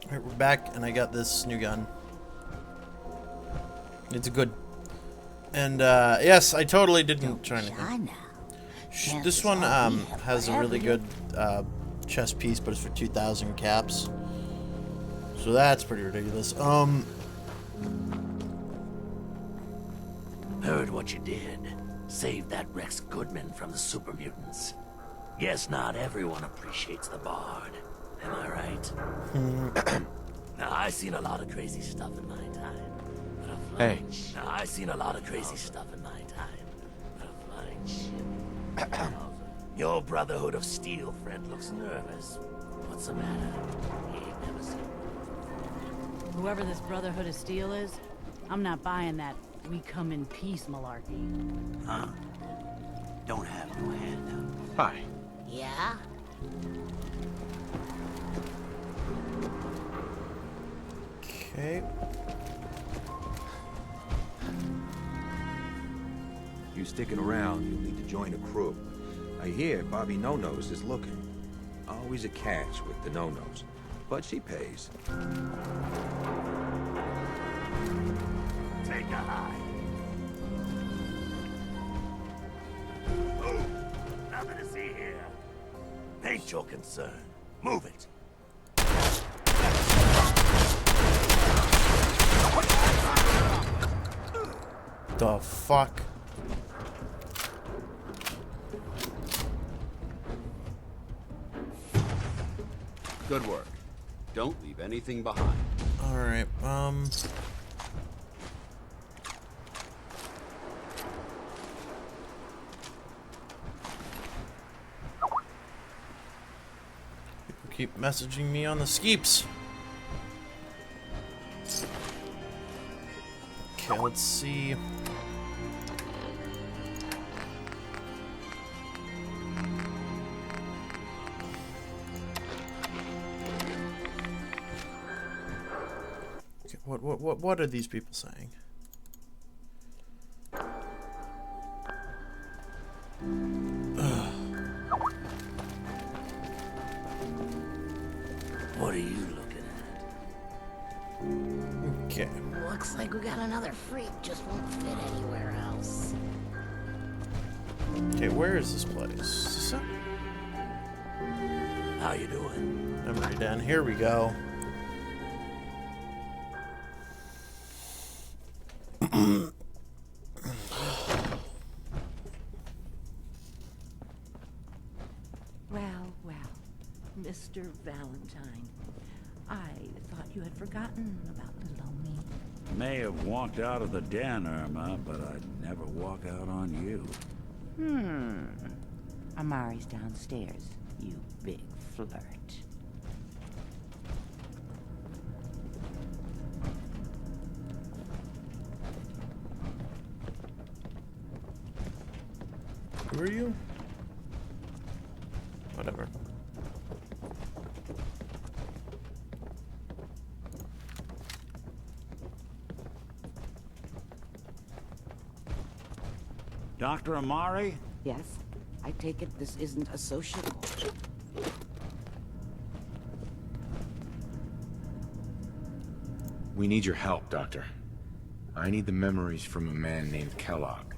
Alright, we're back, and I got this new gun. It's good. And, yes, I totally didn't try anything. This one, has a really good, chest piece, but it's for 2,000 caps. So that's pretty ridiculous. Heard what you did. Saved that Rex Goodman from the super mutants. Guess not everyone appreciates the Bard. Am I right? Now, I seen a lot of crazy stuff in my time. But a flying Now, I seen a lot of crazy stuff in my time. But a flying ship. Your Brotherhood of Steel friend looks nervous. What's the matter? He ain't never seen. Whoever this Brotherhood of Steel is, I'm not buying that we come in peace malarkey. Huh? Don't have no handout. Hi. Yeah? Okay. You sticking around, you'll need to join a crew. I hear Bobby No-Nose is looking. Always a catch with the No-Nose, but she pays. Take a high. Move! Nothing to see here. Ain't your concern. Move it. The fuck? Good work. Don't leave anything behind. Alright, people keep messaging me on the skeeps. Okay, let's see. Okay, what are these people saying? What are you looking at? Okay. Looks like we got another freak, just won't fit anywhere else. Okay, where is this place? Is this it? How you doing? Memory den. Here we go. Well, Mr. Valentine. I thought you had forgotten about little old me. May have walked out of the den, Irma, but I'd never walk out on you. Amari's downstairs, you big flirt. Who are you? Whatever. Dr. Amari? Yes? I take it this isn't a social call. We need your help, Doctor. I need the memories from a man named Kellogg.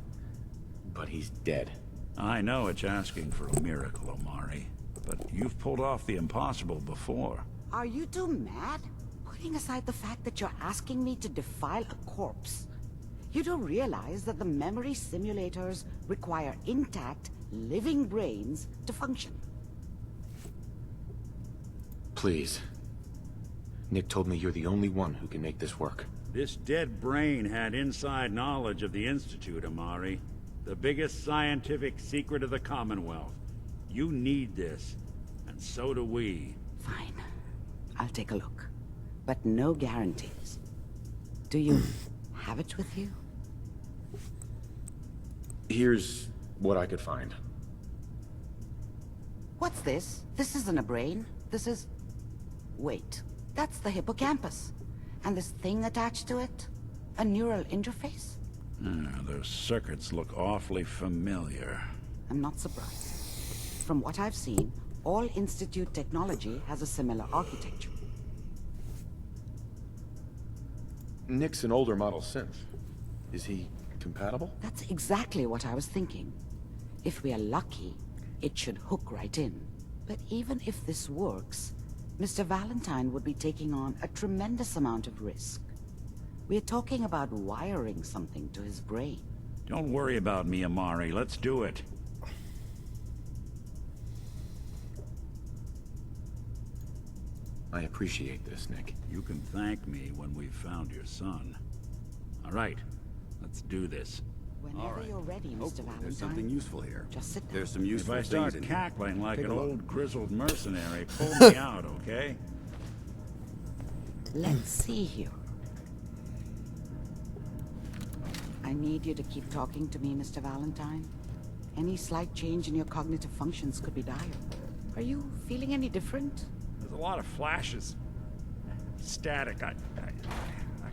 But he's dead. I know it's asking for a miracle, Amari, but you've pulled off the impossible before. Are you two mad? Putting aside the fact that you're asking me to defile a corpse, you do realize that the memory simulators require intact, living brains to function. Please. Nick told me you're the only one who can make this work. This dead brain had inside knowledge of the Institute, Amari. The biggest scientific secret of the Commonwealth. You need this, and so do we. Fine. I'll take a look. But no guarantees. Do you have it with you? Here's what I could find. What's this? This isn't a brain. This is... Wait. That's the hippocampus. And this thing attached to it? A neural interface? Those circuits look awfully familiar. I'm not surprised. From what I've seen, all Institute technology has a similar architecture. Nick's an older model synth. Is he compatible? That's exactly what I was thinking. If we are lucky, it should hook right in. But even if this works, Mr. Valentine would be taking on a tremendous amount of risk. We're talking about wiring something to his brain. Don't worry about me, Amari. Let's do it. I appreciate this, Nick. You can thank me when we've found your son. All right, let's do this. Whenever you're ready, Mr. Hopefully Valentine. there's something useful here. Just sit down. There's some If useful I things start in here. cackling like Take an a look. old grizzled mercenary, pull me out, okay? Let's see here. I need you to keep talking to me, Mr. Valentine. Any slight change in your cognitive functions could be dire. Are you feeling any different? There's a lot of flashes. Static. I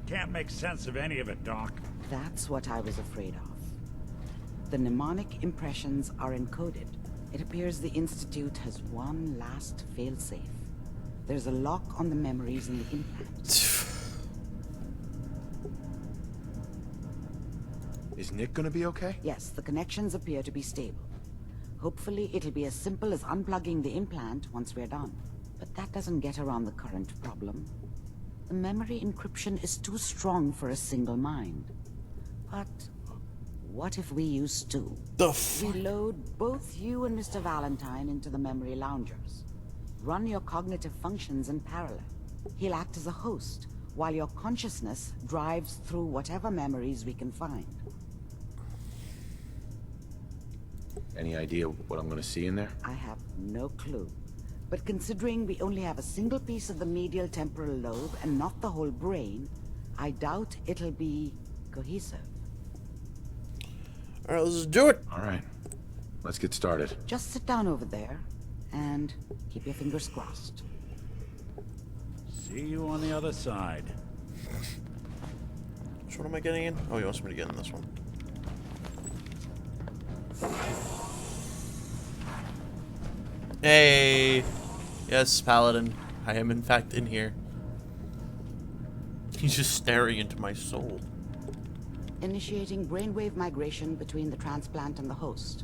can't make sense of any of it, Doc. That's what I was afraid of. The mnemonic impressions are encoded. It appears the Institute has one last failsafe. There's a lock on the memories in the implant. Is Nick gonna be okay? Yes, the connections appear to be stable. Hopefully it'll be as simple as unplugging the implant once we're done. But that doesn't get around the current problem. The memory encryption is too strong for a single mind. But what if we use two? We load both you and Mr. Valentine into the memory loungers. Run your cognitive functions in parallel. He'll act as a host, while your consciousness drives through whatever memories we can find. Any idea what I'm gonna see in there? I have no clue. But considering we only have a single piece of the medial temporal lobe and not the whole brain, I doubt it'll be cohesive. Alright, let's do it. Alright. Let's get started. Just sit down over there and keep your fingers crossed. See you on the other side. Which one am I getting in? Oh, he wants me to get in this one. Hey! Yes, Paladin. I am in fact in here. He's just staring into my soul. Initiating brainwave migration between the transplant and the host.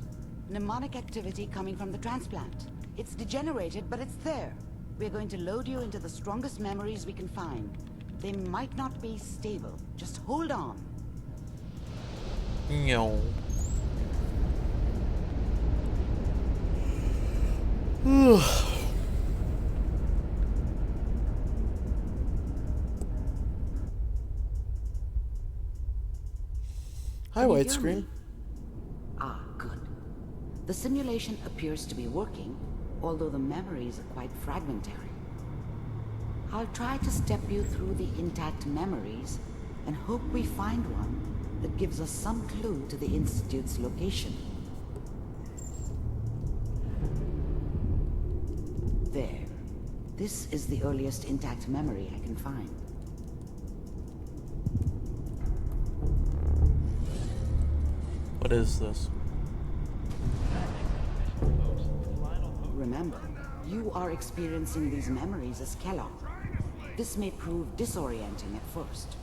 Mnemonic activity coming from the transplant. It's degenerated, but it's there. We're going to load you into the strongest memories we can find. They might not be stable. Just hold on. No. Hi, widescreen. Ah, good. The simulation appears to be working, although the memories are quite fragmentary. I'll try to step you through the intact memories and hope we find one that gives us some clue to the Institute's location. There. This is the earliest intact memory I can find. What is this? Remember, you are experiencing these memories as Kellogg. This may prove disorienting at first.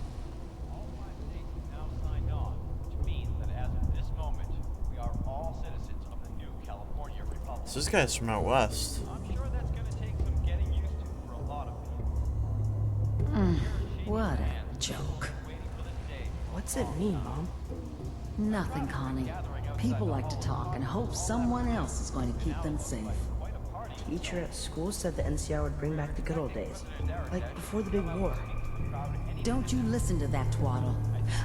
Now signed on, which means that as of this moment, we are all citizens of the new California Republic. So this guy's from out west. I'm sure that's going to take some getting used to for a lot of people. What a joke. What's it mean, Mom? Nothing, Connie. People like to talk and hope someone else is going to keep them safe. Teacher at school said the NCR would bring back the good old days. Like before the big war. Don't you listen to that twaddle.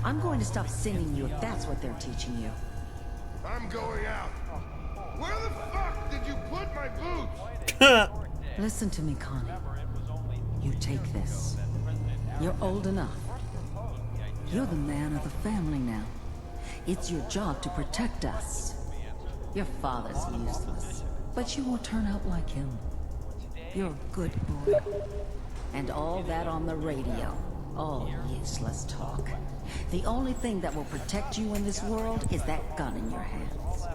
I'm going to stop singing you if that's what they're teaching you. I'm going out. Where the fuck did you put my boots? Listen to me, Connie. You take this. You're old enough. You're the man of the family now. It's your job to protect us. Your father's useless, but you won't turn out like him. You're a good boy. And all that on the radio. All useless talk. The only thing that will protect you in this world is that gun in your hands.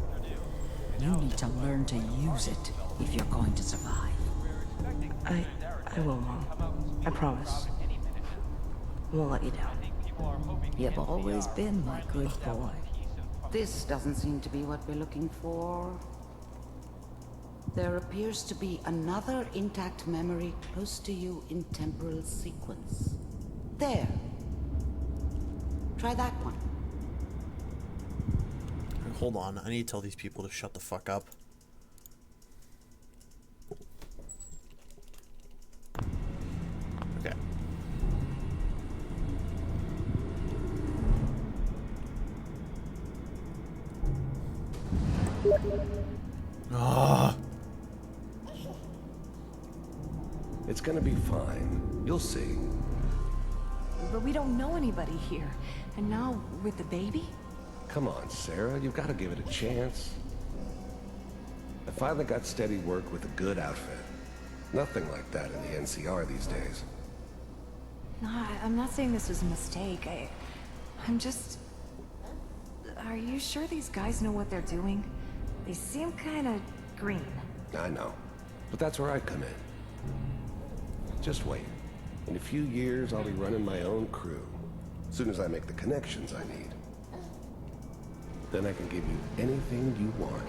You need to learn to use it if you're going to survive. I will, Mom. I promise. I won't let you down. You've always been my good boy. This doesn't seem to be what we're looking for. There appears to be another intact memory close to you in temporal sequence. There. Try that one. Hold on, I need to tell these people to shut the fuck up. Okay. Ah. It's gonna be fine. You'll see. But we don't know anybody here. And now, with the baby? Come on, Sarah. You've got to give it a chance. I finally got steady work with a good outfit. Nothing like that in the NCR these days. No, I'm not saying this was a mistake. I'm just... Are you sure these guys know what they're doing? They seem kind of green. I know. But that's where I come in. Just wait. In a few years, I'll be running my own crew. As soon as I make the connections I need. Then I can give you anything you want.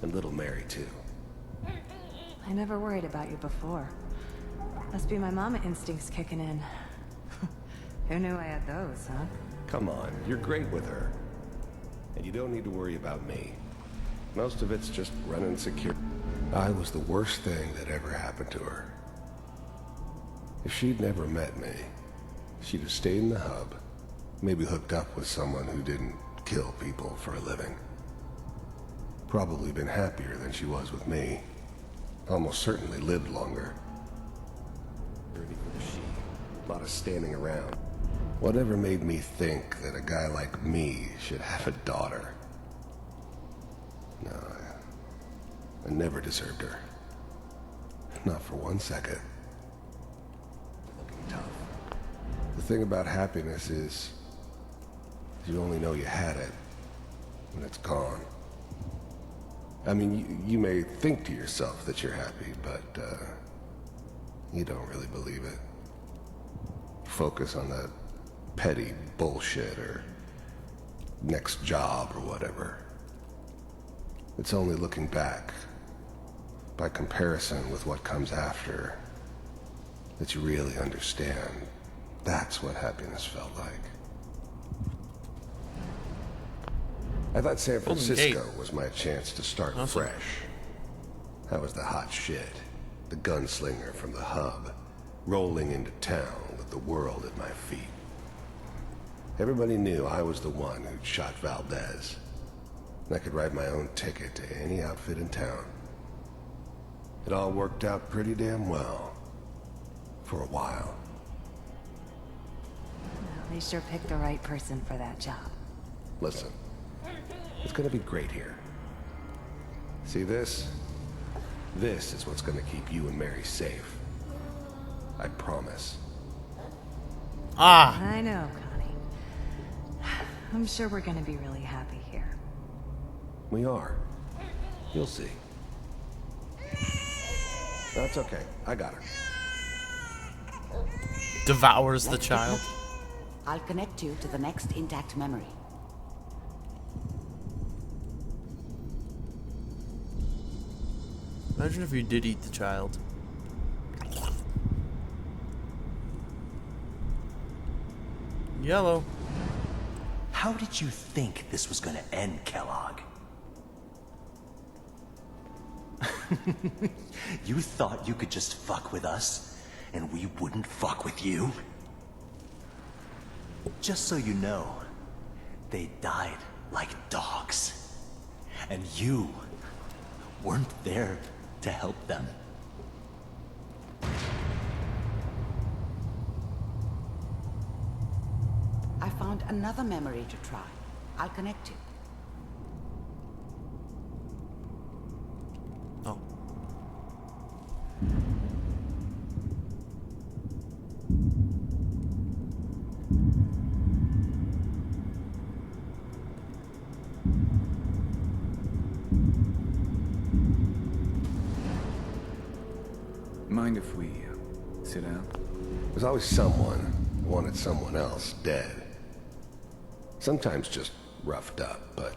And little Mary, too. I never worried about you before. Must be my mama instincts kicking in. Who knew I had those, huh? Come on, you're great with her. And you don't need to worry about me. Most of it's just running secure. I was the worst thing that ever happened to her. If she'd never met me, she'd have stayed in the hub, maybe hooked up with someone who didn't kill people for a living. Probably been happier than she was with me. Almost certainly lived longer. A lot of standing around. Whatever made me think that a guy like me should have a daughter? No, I never deserved her. Not for 1 second. Looking tough. The thing about happiness is you only know you had it when it's gone. I mean, you may think to yourself that you're happy, but you don't really believe it. Focus on that petty bullshit or next job or whatever. It's only looking back, by comparison with what comes after, that you really understand. That's what happiness felt like. I thought San Francisco was my chance to start fresh. I was the hot shit, the gunslinger from the hub, rolling into town with the world at my feet. Everybody knew I was the one who'd shot Valdez. And I could write my own ticket to any outfit in town. It all worked out pretty damn well. For a while. Well, they sure picked the right person for that job. Listen, it's gonna be great here. See this? This is what's gonna keep you and Mary safe. I promise. Ah! I know, Connie. I'm sure we're gonna be really happy here. We are. You'll see. That's okay. I got her. Devours the child. I'll connect you to the next intact memory. Imagine if you did eat the child. Yellow. How did you think this was gonna end, Kellogg? You thought you could just fuck with us, and we wouldn't fuck with you? Just so you know, they died like dogs. And you weren't there to help them. I found another memory to try. I'll connect you. Oh. Mind if we sit down? There's always someone wanted someone else dead. Sometimes just roughed up, but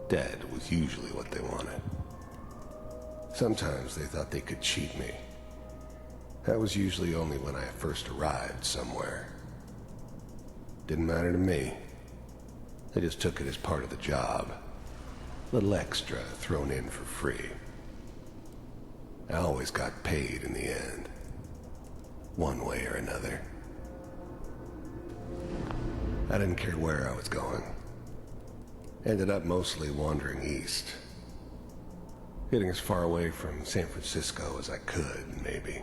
dead was usually what they wanted. Sometimes they thought they could cheat me. That was usually only when I first arrived somewhere. Didn't matter to me. They just took it as part of the job. A little extra thrown in for free. I always got paid in the end. One way or another. I didn't care where I was going. Ended up mostly wandering east. Getting as far away from San Francisco as I could, maybe.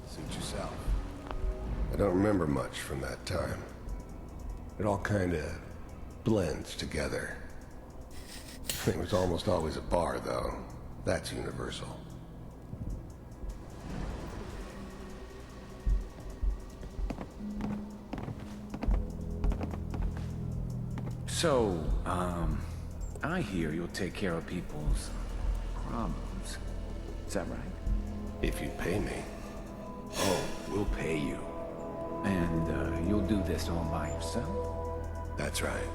Suit yourself. I don't remember much from that time. It all kinda blends together. It was almost always a bar, though. That's universal. So, I hear you'll take care of people's problems. Is that right? If you pay me. Oh, we'll pay you. And, you'll do this all by yourself? That's right.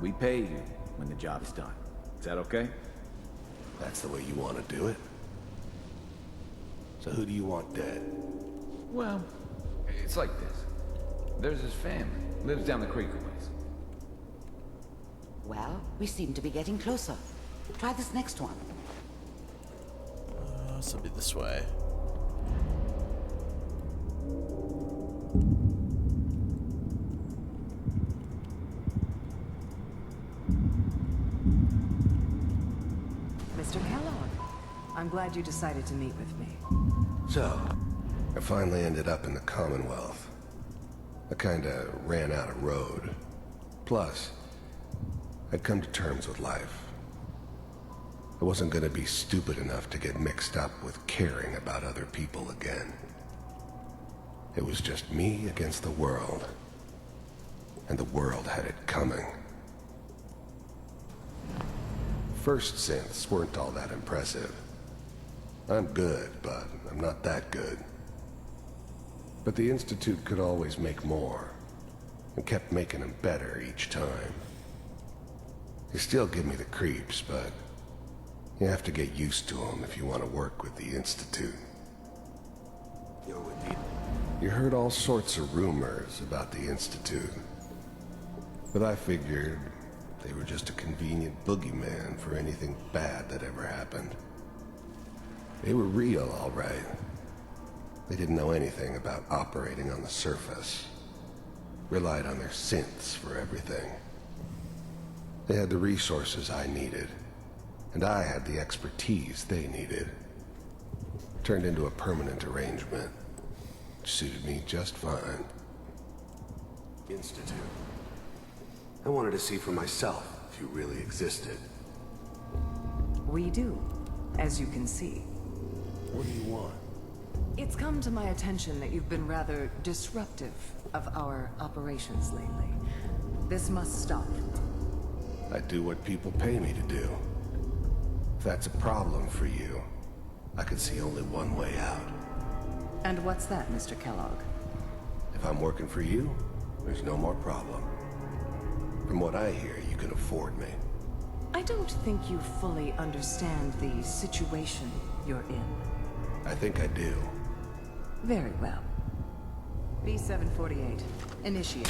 We pay you when the job is done. Is that okay? That's the way you want to do it? So who do you want dead? Well, it's like this. There's his family. Lives down the creek a ways. Well, we seem to be getting closer. Try this next one. This will be this way. Mr. Kellogg, I'm glad you decided to meet with me. So, I finally ended up in the Commonwealth. I kinda ran out of road. Plus, I'd come to terms with life. I wasn't gonna be stupid enough to get mixed up with caring about other people again. It was just me against the world. And the world had it coming. First synths weren't all that impressive. I'm good, but I'm not that good. But the Institute could always make more, and kept making them better each time. They still give me the creeps, but you have to get used to them if you want to work with the Institute. You heard all sorts of rumors about the Institute, but I figured they were just a convenient boogeyman for anything bad that ever happened. They were real, all right. They didn't know anything about operating on the surface. Relied on their synths for everything. They had the resources I needed, and I had the expertise they needed. Turned into a permanent arrangement, which suited me just fine. Institute. I wanted to see for myself if you really existed. We do, as you can see. What do you want? It's come to my attention that you've been rather disruptive of our operations lately. This must stop. I do what people pay me to do. If that's a problem for you, I could see only one way out. And what's that, Mr. Kellogg? If I'm working for you, there's no more problem. From what I hear, you can afford me. I don't think you fully understand the situation you're in. I think I do. Very well. B-748, initiate.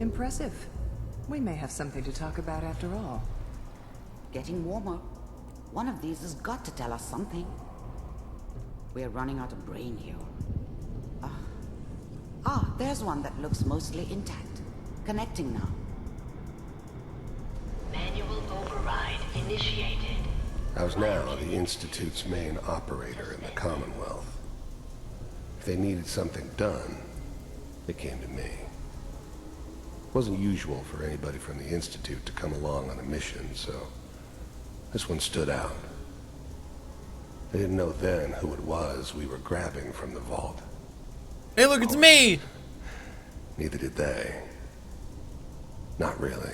Impressive. We may have something to talk about after all. Getting warmer. One of these has got to tell us something. We're running out of brain here. There's one that looks mostly intact. Connecting now. Manual override initiated. I was now the Institute's main operator in the Commonwealth. If they needed something done, they came to me. It wasn't usual for anybody from the Institute to come along on a mission, so this one stood out. They didn't know then who it was we were grabbing from the vault. Hey, look, it's me! Neither did they. Not really.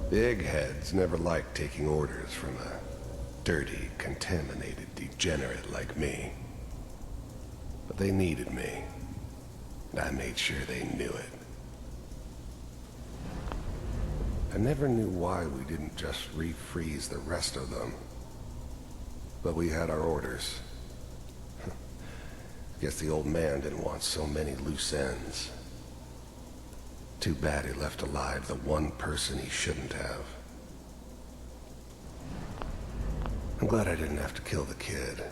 The eggheads never liked taking orders from a dirty, contaminated degenerate like me. But they needed me, and I made sure they knew it. I never knew why we didn't just refreeze the rest of them. But we had our orders. Guess the old man didn't want so many loose ends. Too bad he left alive the one person he shouldn't have. I'm glad I didn't have to kill the kid.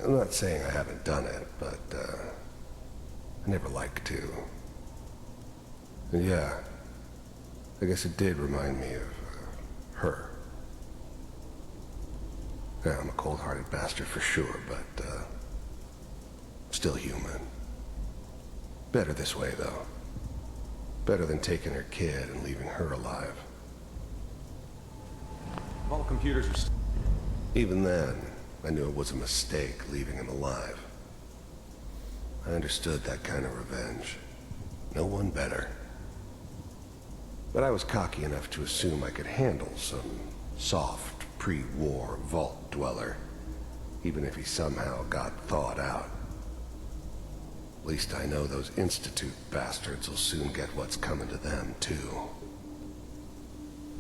I'm not saying I haven't done it, but, I never liked to. And yeah, I guess it did remind me of, her. Yeah, I'm a cold-hearted bastard for sure, but, still human. Better this way, though. Better than taking her kid and leaving her alive. All computers are... Even then, I knew it was a mistake leaving him alive. I understood that kind of revenge. No one better. But I was cocky enough to assume I could handle some soft, pre-war vault dweller, even if he somehow got thawed out. At least I know those Institute bastards will soon get what's coming to them, too.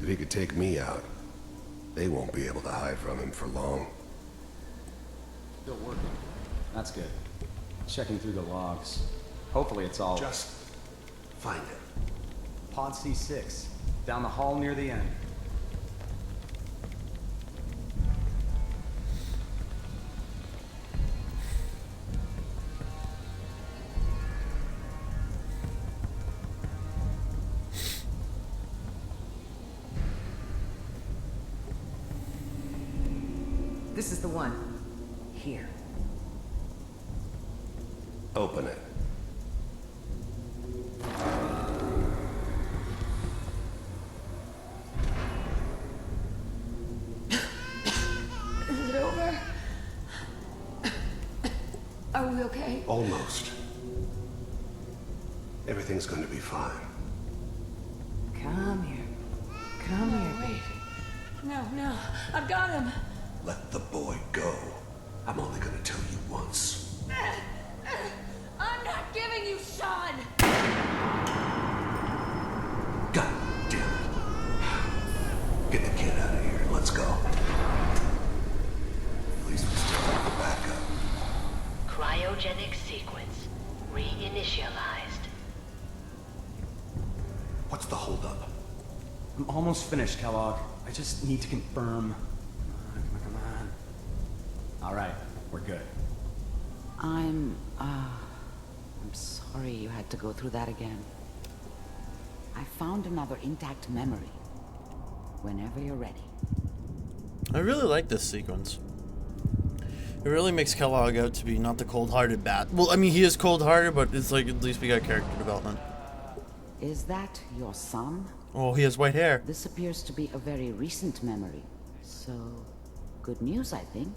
If he could take me out, they won't be able to hide from him for long. Still working. That's good. Checking through the logs. Hopefully it's all... Just find it. Pod C6. Down the hall near the end. This is the one. Here. Open it. Is it over? Are we okay? Almost. Everything's going to be fine. Come here. Come here, baby. No, I've got him. Let the boy go. I'm only going to tell you once. I'm not giving you Sean. God damn it. Get the kid out of here. Let's go. At least we still have the backup. Cryogenic sequence reinitialized. What's the holdup? I'm almost finished, Kellogg. I just need to confirm. Come on. All right, we're good. I'm sorry you had to go through that again. I found another intact memory. Whenever you're ready. I really like this sequence. It really makes Kellogg out to be not the cold-hearted bat. Well, I mean, he is cold-hearted, but it's like at least we got character development. Is that your son? Oh, he has white hair. This appears to be a very recent memory. So, good news, I think.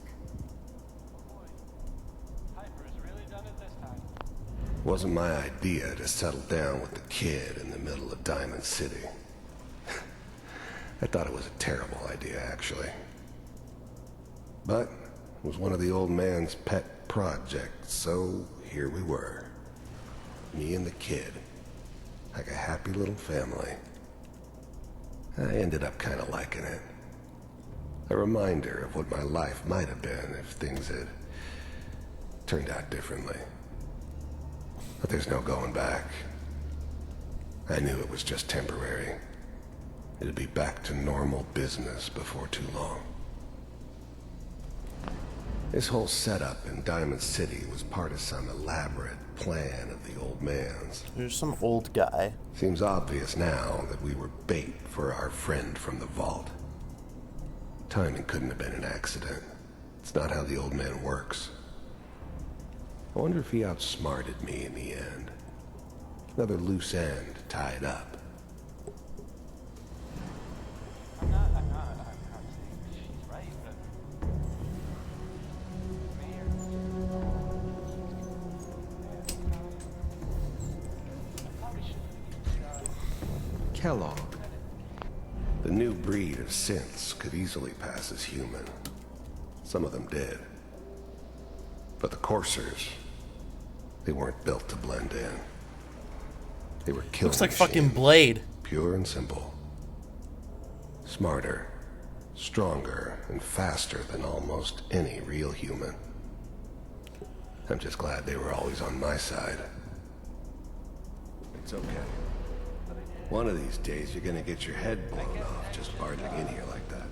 Wasn't my idea to settle down with the kid in the middle of Diamond City. I thought it was a terrible idea, actually. But it was one of the old man's pet projects, so here we were. Me and the kid. Like a happy little family. I ended up kind of liking it. A reminder of what my life might have been if things had turned out differently. But there's no going back. I knew it was just temporary. It'd be back to normal business before too long. This whole setup in Diamond City was part of some elaborate plan of the old man's. There's some old guy. Seems obvious now that we were bait for our friend from the vault. Timing couldn't have been an accident. It's not how the old man works. I wonder if he outsmarted me in the end. Another loose end tied up. I'm not saying she's right, but... Kellogg. The new breed of synths could easily pass as human. Some of them did. But the coursers, they weren't built to blend in. They were killing Looks like machines, fucking Blade. pure and simple. Smarter, stronger, and faster than almost any real human. I'm just glad they were always on my side. It's okay. One of these days you're gonna get your head blown off just barging in here like that.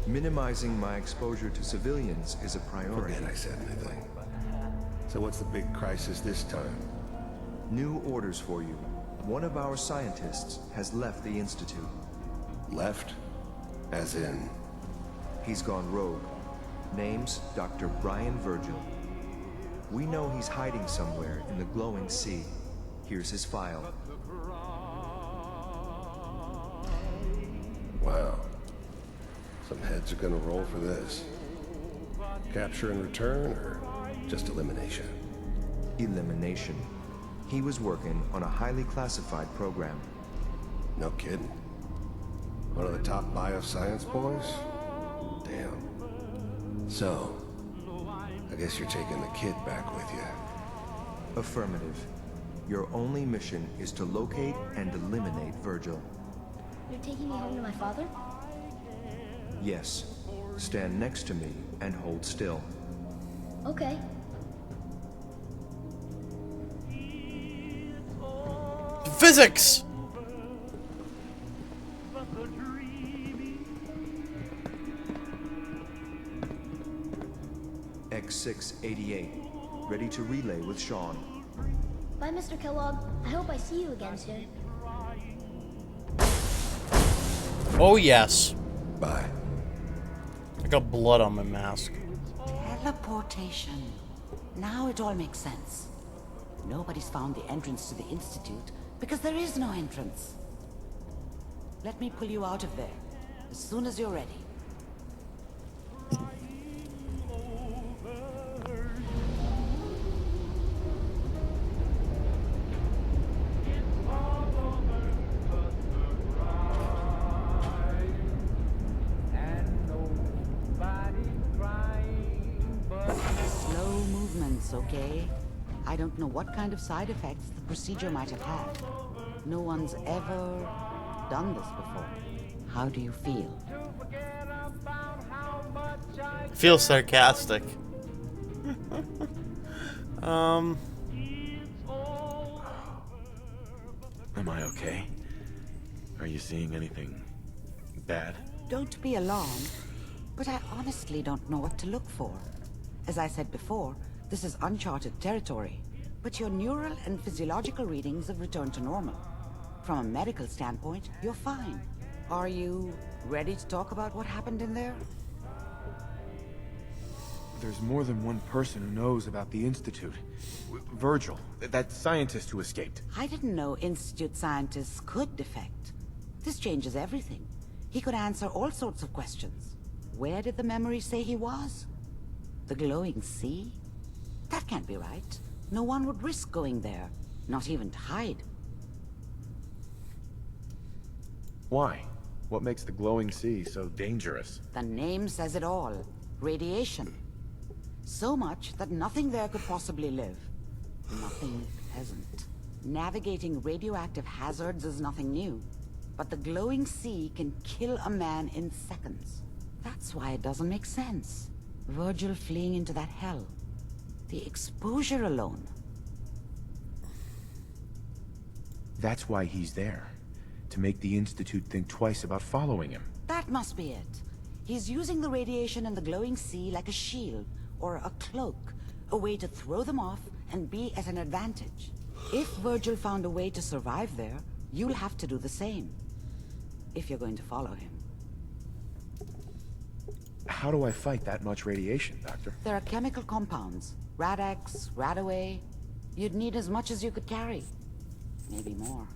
Minimizing my exposure to civilians is a priority. Forget I said anything. So what's the big crisis this time? New orders for you. One of our scientists has left the Institute. Left? As in? He's gone rogue. Name's Dr. Brian Virgil. We know he's hiding somewhere in the glowing sea. Here's his file. Wow. Some heads are gonna roll for this. Capture and return, or just elimination? Elimination. He was working on a highly classified program. No kidding. One of the top bioscience boys? Damn. So, I guess you're taking the kid back with you. Affirmative. Your only mission is to locate and eliminate Virgil. You're taking me home to my father? Yes. Stand next to me and hold still. Okay. Physics! X688. Ready to relay with Sean. Bye, Mr. Kellogg. I hope I see you again soon. Oh, yes. Bye. I got blood on my mask. Teleportation. Now it all makes sense. Nobody's found the entrance to the Institute because there is no entrance. Let me pull you out of there as soon as you're ready. Slow movements, okay? I don't know what kind of side effects the procedure might have had. No one's ever done this before. How do you feel? Feel sarcastic. Am I okay? Are you seeing anything bad? Don't be alarmed, but I honestly don't know what to look for. As I said before, this is uncharted territory, but your neural and physiological readings have returned to normal. From a medical standpoint, you're fine. Are you ready to talk about what happened in there? There's more than one person who knows about the Institute. Virgil, that scientist who escaped. I didn't know Institute scientists could defect. This changes everything. He could answer all sorts of questions. Where did the memory say he was? The glowing sea? That can't be right. No one would risk going there, not even to hide. Why? What makes the glowing sea so dangerous? The name says it all. Radiation. So much that nothing there could possibly live. Nothing pleasant. Navigating radioactive hazards is nothing new. But the glowing sea can kill a man in seconds. That's why it doesn't make sense. Virgil fleeing into that hell. The exposure alone. That's why he's there. To make the Institute think twice about following him. That must be it. He's using the radiation in the glowing sea like a shield, or a cloak. A way to throw them off and be at an advantage. If Virgil found a way to survive there, you'll have to do the same. If you're going to follow him. How do I fight that much radiation, Doctor? There are chemical compounds. Rad-X, Radaway. You'd need as much as you could carry. Maybe more.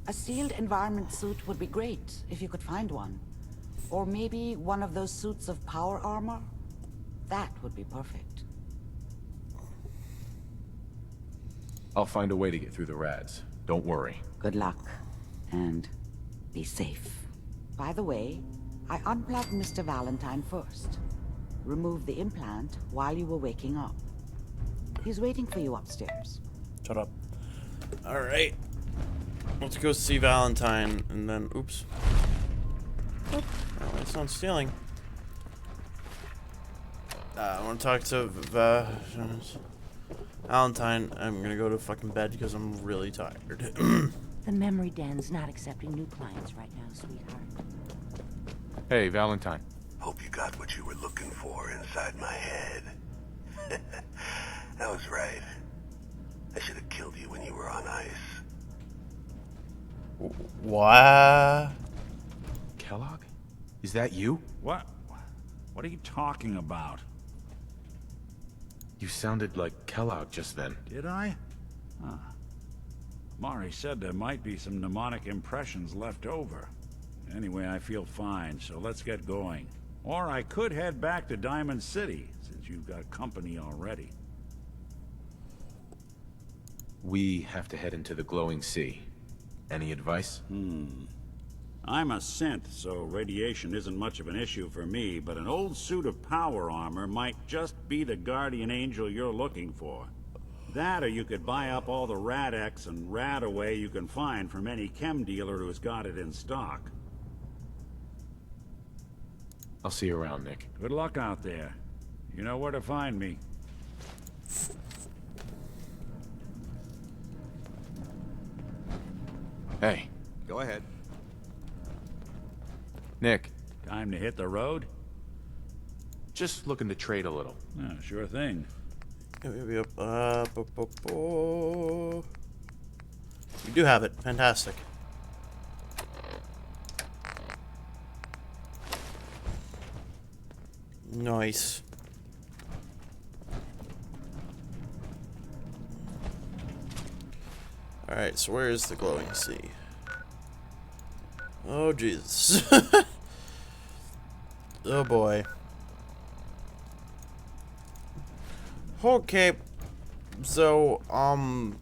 A sealed environment suit would be great, if you could find one. Or maybe one of those suits of power armor? That would be perfect. I'll find a way to get through the rads. Don't worry. Good luck. And Be safe. By the way, I unplugged Mr. Valentine first. Removed the implant while you were waking up. He's waiting for you upstairs. Shut up. Alright. Let's go see Valentine and then... Oops. Oh, that's not stealing. I want to talk to Valentine. I'm gonna go to fucking bed because I'm really tired. The memory den's not accepting new clients right now, sweetheart. Hey, Valentine. Hope you got what you were looking for inside my head. I was right. I should have killed you when you were on ice. What? Kellogg? Is that you? What? What are you talking about? You sounded like Kellogg just then. Did I? Huh. Mari said there might be some mnemonic impressions left over. Anyway, I feel fine, so let's get going. Or I could head back to Diamond City, since you've got company already. We have to head into the glowing sea. Any advice? I'm a synth, so radiation isn't much of an issue for me, but an old suit of power armor might just be the guardian angel you're looking for. That, or you could buy up all the Rad-X and Rad-Away you can find from any chem dealer who's got it in stock. I'll see you around, Nick. Good luck out there. You know where to find me. Hey. Go ahead. Nick. Time to hit the road? Just looking to trade a little. Yeah, sure thing. You do have it. Fantastic. Nice. Alright, so where is the glowing sea? Oh, Jesus. Oh, boy. Okay. So, I'm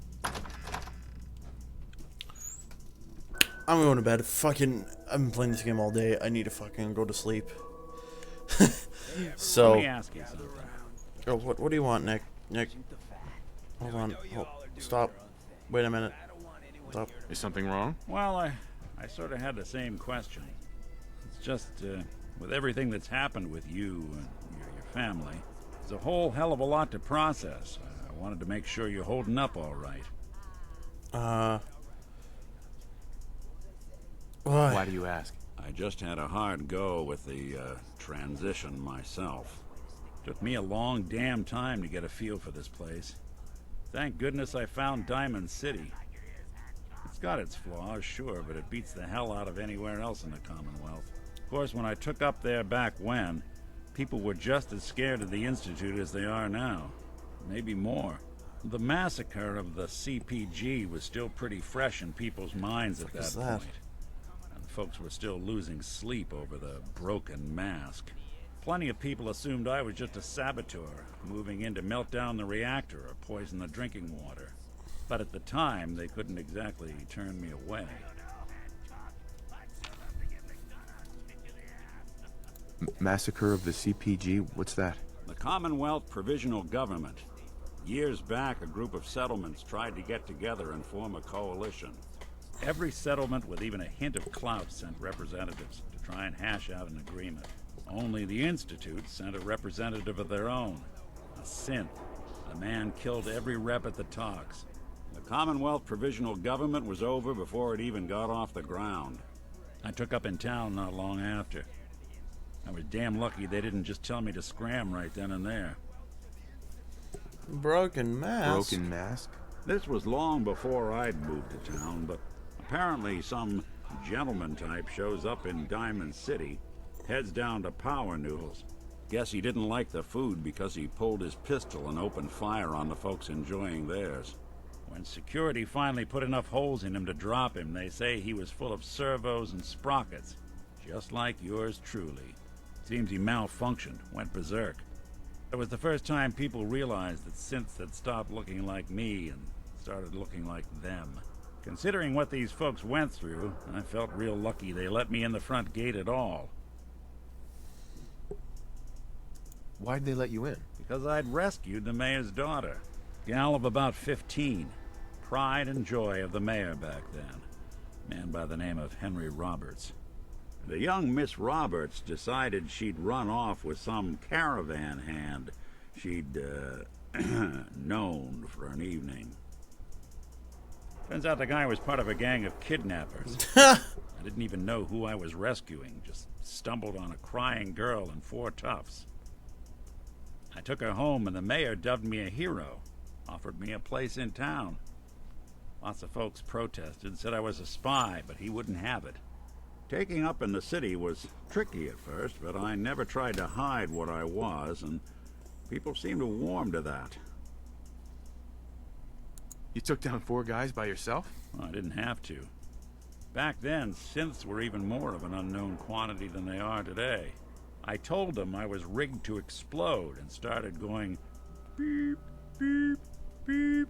going to bed. Fucking, I've been playing this game all day. I need to fucking go to sleep. So. Let me ask you something. Oh, what do you want, Nick? Nick. Hold on. Stop. Wait a minute. Stop. Is something wrong? Well, I sort of had the same question. It's just, with everything that's happened with you and your family, it's a whole hell of a lot to process. I wanted to make sure you're holding up all right. Why do you ask? I just had a hard go with the, transition myself. Took me a long damn time to get a feel for this place. Thank goodness I found Diamond City. It's got its flaws, sure, but it beats the hell out of anywhere else in the Commonwealth. Of course, when I took up there back when, people were just as scared of the Institute as they are now. Maybe more. The massacre of the CPG was still pretty fresh in people's minds at that point. And folks were still losing sleep over the broken mask. Plenty of people assumed I was just a saboteur, moving in to melt down the reactor or poison the drinking water. But at the time, they couldn't exactly turn me away. Massacre of the CPG? What's that? The Commonwealth Provisional Government. Years back, a group of settlements tried to get together and form a coalition. Every settlement with even a hint of clout sent representatives to try and hash out an agreement. Only the Institute sent a representative of their own, a synth. The man killed every rep at the talks. The Commonwealth Provisional Government was over before it even got off the ground. I took up in town not long after. I was damn lucky they didn't just tell me to scram right then and there. Broken mask? Broken mask? This was long before I'd moved to town, but apparently some gentleman type shows up in Diamond City, heads down to Power Noodles. Guess he didn't like the food because he pulled his pistol and opened fire on the folks enjoying theirs. When security finally put enough holes in him to drop him, they say he was full of servos and sprockets, just like yours truly. Seems he malfunctioned, went berserk. It was the first time people realized that synths had stopped looking like me and started looking like them. Considering what these folks went through, I felt real lucky they let me in the front gate at all. Why'd they let you in? Because I'd rescued the mayor's daughter. Gal of about 15. Pride and joy of the mayor back then. Man by the name of Henry Roberts. The young Miss Roberts decided she'd run off with some caravan hand she'd, known for an evening. Turns out the guy was part of a gang of kidnappers. I didn't even know who I was rescuing, just stumbled on a crying girl and 4 toughs. I took her home and the mayor dubbed me a hero, offered me a place in town. Lots of folks protested, said I was a spy, but he wouldn't have it. Taking up in the city was tricky at first, but I never tried to hide what I was, and people seemed to warm to that. You took down 4 guys by yourself? Well, I didn't have to. Back then, synths were even more of an unknown quantity than they are today. I told them I was rigged to explode and started going beep, beep, beep.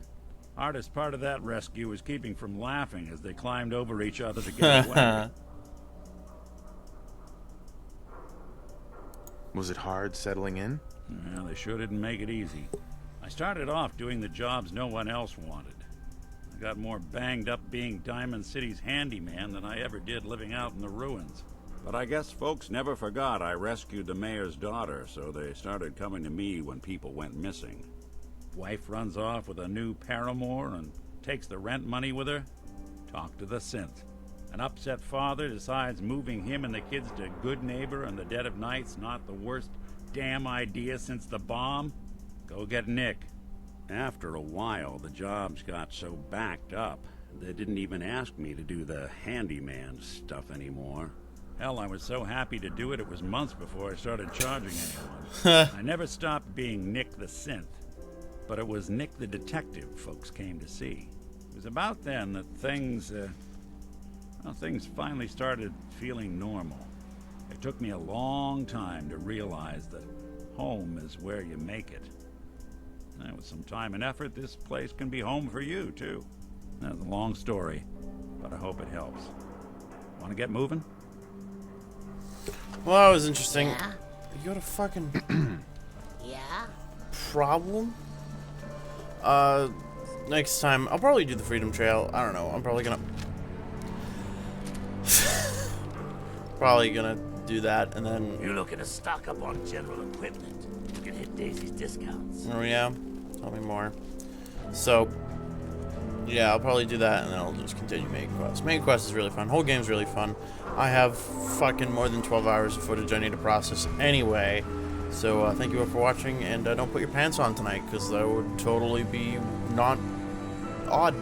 Hardest part of that rescue was keeping from laughing as they climbed over each other to get away. Was it hard settling in? Yeah, they sure didn't make it easy. I started off doing the jobs no one else wanted. I got more banged up being Diamond City's handyman than I ever did living out in the ruins. But I guess folks never forgot I rescued the mayor's daughter, so they started coming to me when people went missing. Wife runs off with a new paramour and takes the rent money with her. Talk to the synth. An upset father decides moving him and the kids to Goodneighbor in the dead of night's not the worst damn idea since the bomb. Go get Nick. After a while, the jobs got so backed up, they didn't even ask me to do the handyman stuff anymore. Hell, I was so happy to do it, it was months before I started charging anyone. I never stopped being Nick the synth, but it was Nick the detective folks came to see. It was about then that things finally started feeling normal. It took me a long time to realize that home is where you make it. And with some time and effort, this place can be home for you, too. That's a long story, but I hope it helps. Want to get moving? Well, that was interesting. Yeah. You got a fucking... Yeah? problem? Next time, I'll probably do the Freedom Trail. I don't know. I'm probably gonna... do that, and then... You're looking to stock up on general equipment. You can hit Daisy's discounts. Oh, yeah? Tell me more. So... yeah, I'll probably do that, and then I'll just continue main quests. Main quest is really fun. Whole game's really fun. I have fucking more than 12 hours of footage I need to process anyway. So thank you all for watching, and don't put your pants on tonight, because that would totally be not odd.